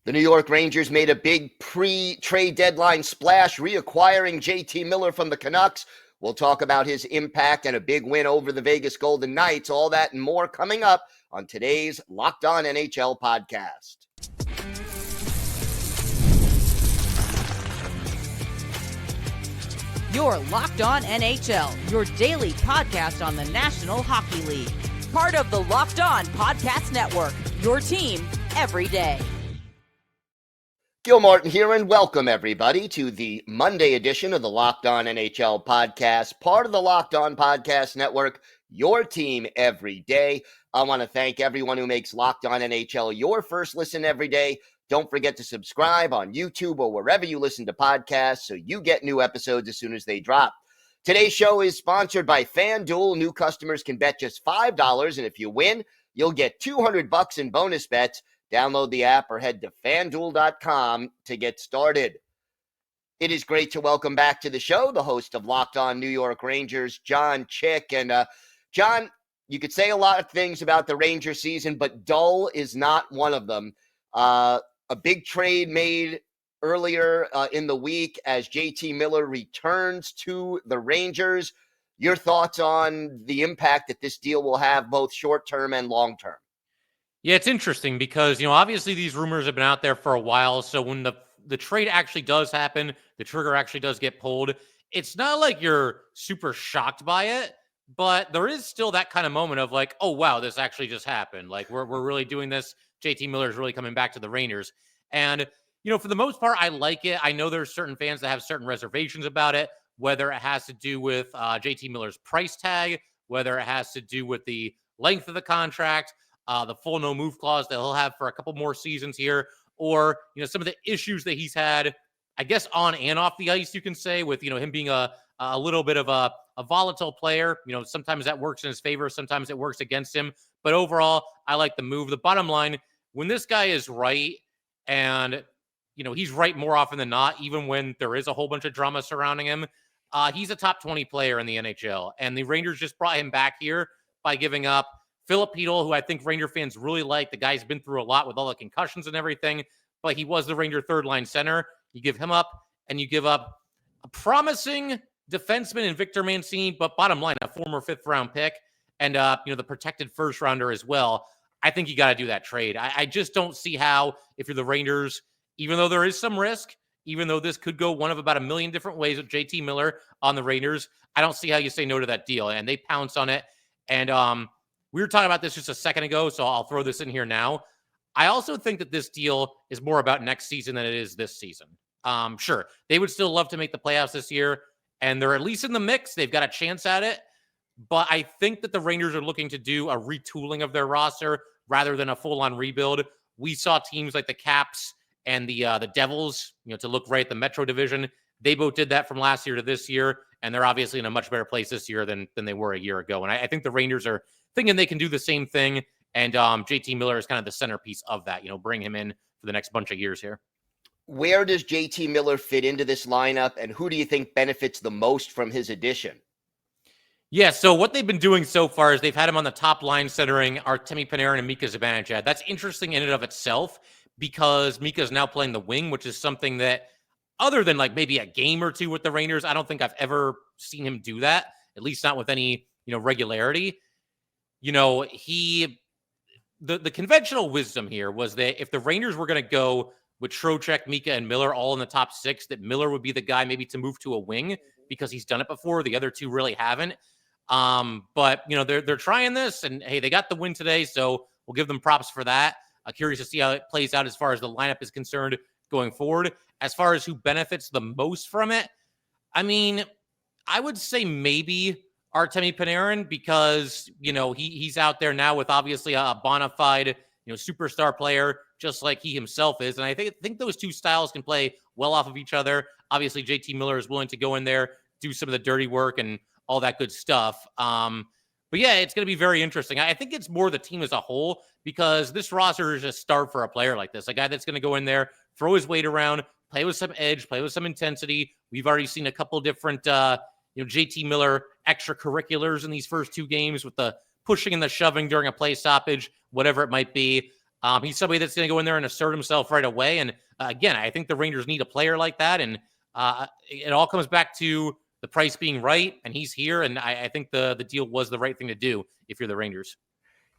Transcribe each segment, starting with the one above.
The New York Rangers made a big pre-trade deadline splash, reacquiring JT Miller from the Canucks. We'll talk about his impact and a big win over the Vegas Golden Knights. All that and more coming up on today's Locked On NHL podcast. You're Locked On NHL, your daily podcast on the National Hockey League. Part of the Locked On Podcast Network, your team every day. Gil Martin here, and welcome everybody to the Monday edition of the Locked On NHL podcast, part of the Locked On Podcast Network, your team every day. I want to thank everyone who makes Locked On NHL your first listen every day. Don't forget to subscribe on YouTube or wherever you listen to podcasts so you get new episodes as soon as they drop. Today's show is sponsored by FanDuel. New customers can bet just $5, and if you win, you'll get $200 in bonus bets. Download the app or head to FanDuel.com to get started. It is great to welcome back to the show the host of Locked On New York Rangers, John Chik. And John, you could say a lot of things about the Ranger season, but dull is not one of them. A big trade made earlier in the week as JT Miller returns to the Rangers. Your thoughts on the impact that this deal will have both short-term and long-term? Yeah, it's interesting because, obviously these rumors have been out there for a while. So when the trade actually does happen, the trigger actually does get pulled, it's not like you're super shocked by it, but there is still that kind of moment of like, oh, wow, this actually just happened. Like we're really doing this. JT Miller is really coming back to the Rangers. And, for the most part, I like it. I know there's certain fans that have certain reservations about it, whether it has to do with JT Miller's price tag, whether it has to do with the length of the contract, the full no move clause that he'll have for a couple more seasons here, or, some of the issues that he's had, I guess, on and off the ice, you can say, with, him being a little bit of a volatile player. Sometimes that works in his favor. Sometimes it works against him. But overall, I like the move. The bottom line, when this guy is right, and, he's right more often than not, even when there is a whole bunch of drama surrounding him, he's a top 20 player in the NHL. And the Rangers just brought him back here by giving up Philip Hedl, who I think Ranger fans really like. The guy's been through a lot with all the concussions and everything, but he was the Ranger third-line center. You give him up, and you give up a promising defenseman in Victor Mancini, but bottom line, a former fifth-round pick, and the protected first-rounder as well. I think you got to do that trade. I just don't see how, if you're the Rangers, even though there is some risk, even though this could go one of about a million different ways with JT Miller on the Rangers, I don't see how you say no to that deal. And they pounce on it. And we were talking about this just a second ago, so I'll throw this in here now. I also think that this deal is more about next season than it is this season. Sure, they would still love to make the playoffs this year, and they're at least in the mix. They've got a chance at it. But I think that the Rangers are looking to do a retooling of their roster rather than a full-on rebuild. We saw teams like the Caps and the Devils, to look right at the Metro Division. They both did that from last year to this year, and they're obviously in a much better place this year than they were a year ago. And I think the Rangers are thinking they can do the same thing, and JT Miller is kind of the centerpiece of that. Bring him in for the next bunch of years here. Where does JT Miller fit into this lineup, and who do you think benefits the most from his addition? Yeah, so what they've been doing so far is they've had him on the top line centering Artemi Panarin and Mika Zibanejad. That's interesting in and of itself because Mika is now playing the wing, which is something that, other than like maybe a game or two with the Rangers, I don't think I've ever seen him do that, at least not with any, regularity. The conventional wisdom here was that if the Rangers were going to go with Trocheck, Mika, and Miller all in the top six, that Miller would be the guy maybe to move to a wing because he's done it before. The other two really haven't. But they're trying this, and hey, they got the win today, so we'll give them props for that. Curious to see how it plays out as far as the lineup is concerned going forward. As far as who benefits the most from it, I mean, I would say maybe Artemi Panarin because he's out there now with obviously a bona fide superstar player, just like he himself is, and I think those two styles can play well off of each other. Obviously, JT Miller is willing to go in there, do some of the dirty work and all that good stuff. But yeah, it's going to be very interesting. I think it's more the team as a whole because this roster is just starved for a player like this, a guy that's going to go in there, throw his weight around, play with some edge, play with some intensity. We've already seen a couple different, JT Miller extracurriculars in these first two games with the pushing and the shoving during a play stoppage, whatever it might be. He's somebody that's going to go in there and assert himself right away. And again, I think the Rangers need a player like that. And it all comes back to the price being right. And he's here. And I think the deal was the right thing to do if you're the Rangers.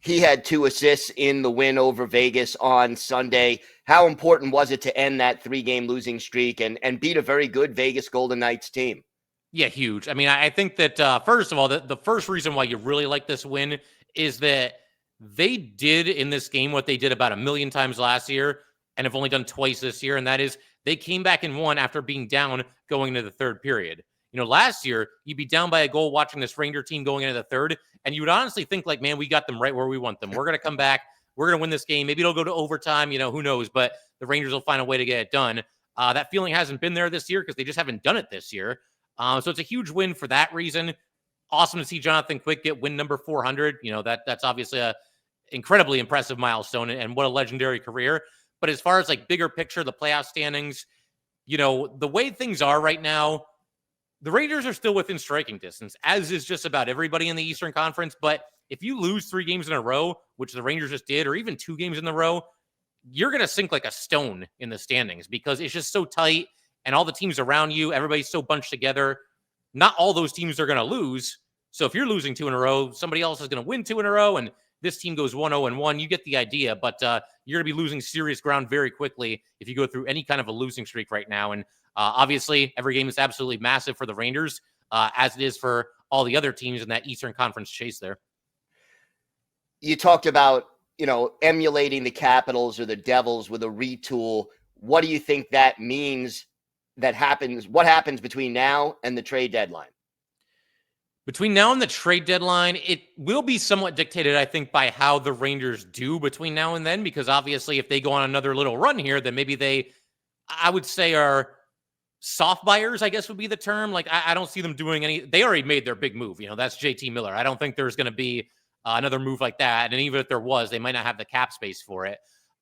He had 2 assists in the win over Vegas on Sunday. How important was it to end that 3-game losing streak and beat a very good Vegas Golden Knights team? Yeah, huge. I mean, I think that, first of all, the first reason why you really like this win is that they did in this game what they did about 1 million times last year and have only done twice this year, and that is they came back and won after being down going into the third period. Last year, you'd be down by a goal watching this Ranger team going into the third, and you would honestly think like, man, we got them right where we want them. We're going to come back. We're going to win this game. Maybe it'll go to overtime. Who knows? But the Rangers will find a way to get it done. That feeling hasn't been there this year because they just haven't done it this year. So it's a huge win for that reason. Awesome to see Jonathan Quick get win number 400. That's obviously a incredibly impressive milestone and what a legendary career. But as far as like bigger picture, the playoff standings, the way things are right now, the Rangers are still within striking distance, as is just about everybody in the Eastern Conference. But if you lose 3 games in a row, which the Rangers just did, or even 2 games in a row, you're going to sink like a stone in the standings because it's just so tight and all the teams around you, everybody's so bunched together. Not all those teams are going to lose. So if you're losing 2 in a row, somebody else is going to win 2 in a row, and this team goes 1-0-1. You get the idea, but you're going to be losing serious ground very quickly if you go through any kind of a losing streak right now. And obviously, every game is absolutely massive for the Rangers, as it is for all the other teams in that Eastern Conference chase there. You talked about, emulating the Capitals or the Devils with a retool. What do you think that means that happens? What happens between now and the trade deadline? Between now and the trade deadline, it will be somewhat dictated, I think, by how the Rangers do between now and then, because obviously if they go on another little run here, then maybe they, I would say, are soft buyers, I guess would be the term. Like, I don't see them doing any, they already made their big move. That's JT Miller. I don't think there's going to be another move like that. And even if there was, they might not have the cap space for it.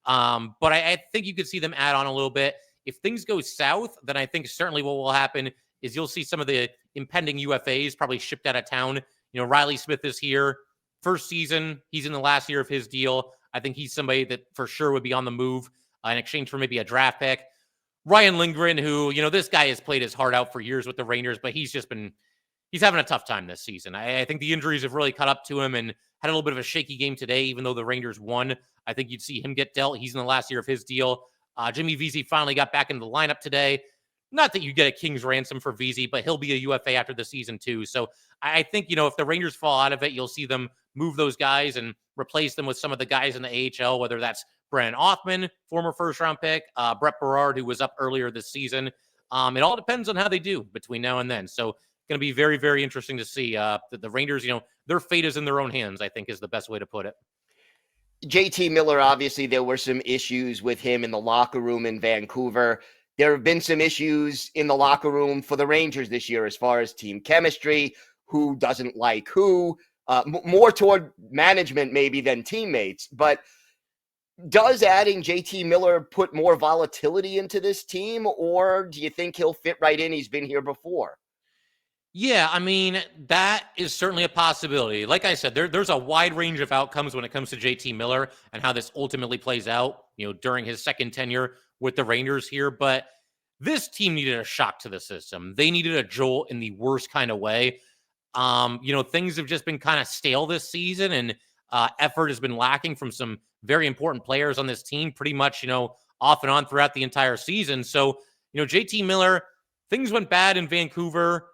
But I think you could see them add on a little bit. If things go south, then I think certainly what will happen is you'll see some of the impending UFAs probably shipped out of town. Riley Smith is here. First season, he's in the last year of his deal. I think he's somebody that for sure would be on the move in exchange for maybe a draft pick. Ryan Lindgren, who, this guy has played his heart out for years with the Rangers, but he's having a tough time this season. I think the injuries have really caught up to him and had a little bit of a shaky game today, even though the Rangers won. I think you'd see him get dealt. He's in the last year of his deal. Jimmy Vesey finally got back into the lineup today. Not that you get a king's ransom for Vesey, but he'll be a UFA after the season too. So I think, if the Rangers fall out of it, you'll see them move those guys and replace them with some of the guys in the AHL, whether that's Brandon Othman, former first-round pick, Brett Berard, who was up earlier this season. It all depends on how they do between now and then. So going to be very, very interesting to see the Rangers, their fate is in their own hands, I think is the best way to put it. JT Miller, obviously, there were some issues with him in the locker room in Vancouver. There have been some issues in the locker room for the Rangers this year as far as team chemistry, who doesn't like who, more toward management maybe than teammates. But does adding JT Miller put more volatility into this team, or do you think he'll fit right in? He's been here before. Yeah, I mean, that is certainly a possibility. Like I said, there's a wide range of outcomes when it comes to JT Miller and how this ultimately plays out, during his second tenure with the Rangers here. But this team needed a shock to the system. They needed a jolt in the worst kind of way. Things have just been kind of stale this season, and effort has been lacking from some very important players on this team pretty much, off and on throughout the entire season. So, JT Miller, things went bad in Vancouver.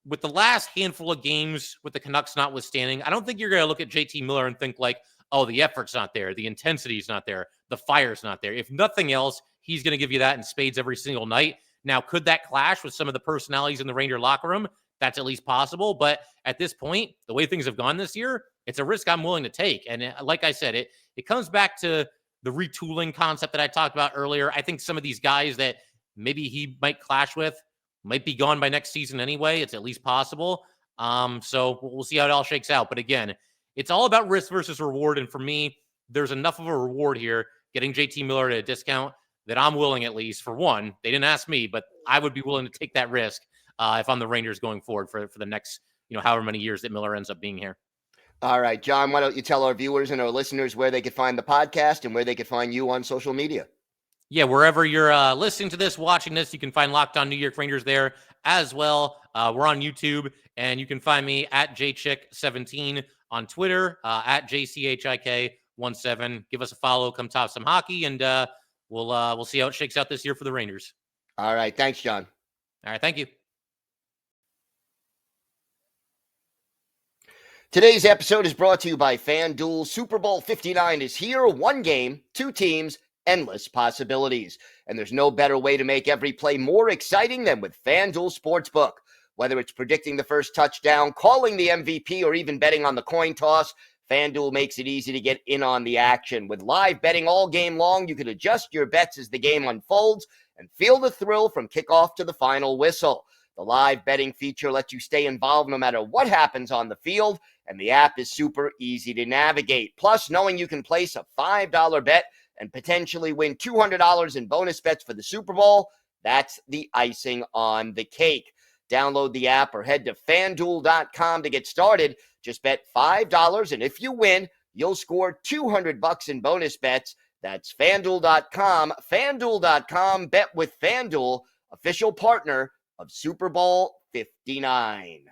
With the last handful of games with the Canucks notwithstanding, I don't think you're going to look at JT Miller and think like, oh, the effort's not there, the intensity's not there, the fire's not there. If nothing else, he's going to give you that in spades every single night. Now, could that clash with some of the personalities in the Ranger locker room? That's at least possible. But at this point, the way things have gone this year, it's a risk I'm willing to take. And like I said, it comes back to the retooling concept that I talked about earlier. I think some of these guys that maybe he might clash with might be gone by next season anyway. It's at least possible. So we'll see how it all shakes out. But again, it's all about risk versus reward. And for me, there's enough of a reward here getting JT Miller at a discount that I'm willing, at least for one, they didn't ask me, but I would be willing to take that risk if I'm the Rangers going forward for the next, however many years that Miller ends up being here. All right, John, why don't you tell our viewers and our listeners where they could find the podcast and where they could find you on social media? Yeah, wherever you're listening to this, watching this, you can find Locked On New York Rangers there as well. We're on YouTube, and you can find me at jchik17 on Twitter, at jchik17. Give us a follow, come talk some hockey, and we'll see how it shakes out this year for the Rangers. All right, thanks, John. All right, thank you. Today's episode is brought to you by FanDuel. Super Bowl 59 is here. One game, two teams, endless possibilities. And there's no better way to make every play more exciting than with FanDuel Sportsbook. Whether it's predicting the first touchdown, calling the MVP, or even betting on the coin toss, FanDuel makes it easy to get in on the action. With live betting all game long, you can adjust your bets as the game unfolds and feel the thrill from kickoff to the final whistle. The live betting feature lets you stay involved no matter what happens on the field, and the app is super easy to navigate. Plus, knowing you can place a $5 bet and potentially win $200 in bonus bets for the Super Bowl, that's the icing on the cake. Download the app or head to FanDuel.com to get started. Just bet $5, and if you win, you'll score $200 in bonus bets. That's FanDuel.com. FanDuel.com. Bet with FanDuel, official partner of Super Bowl 59.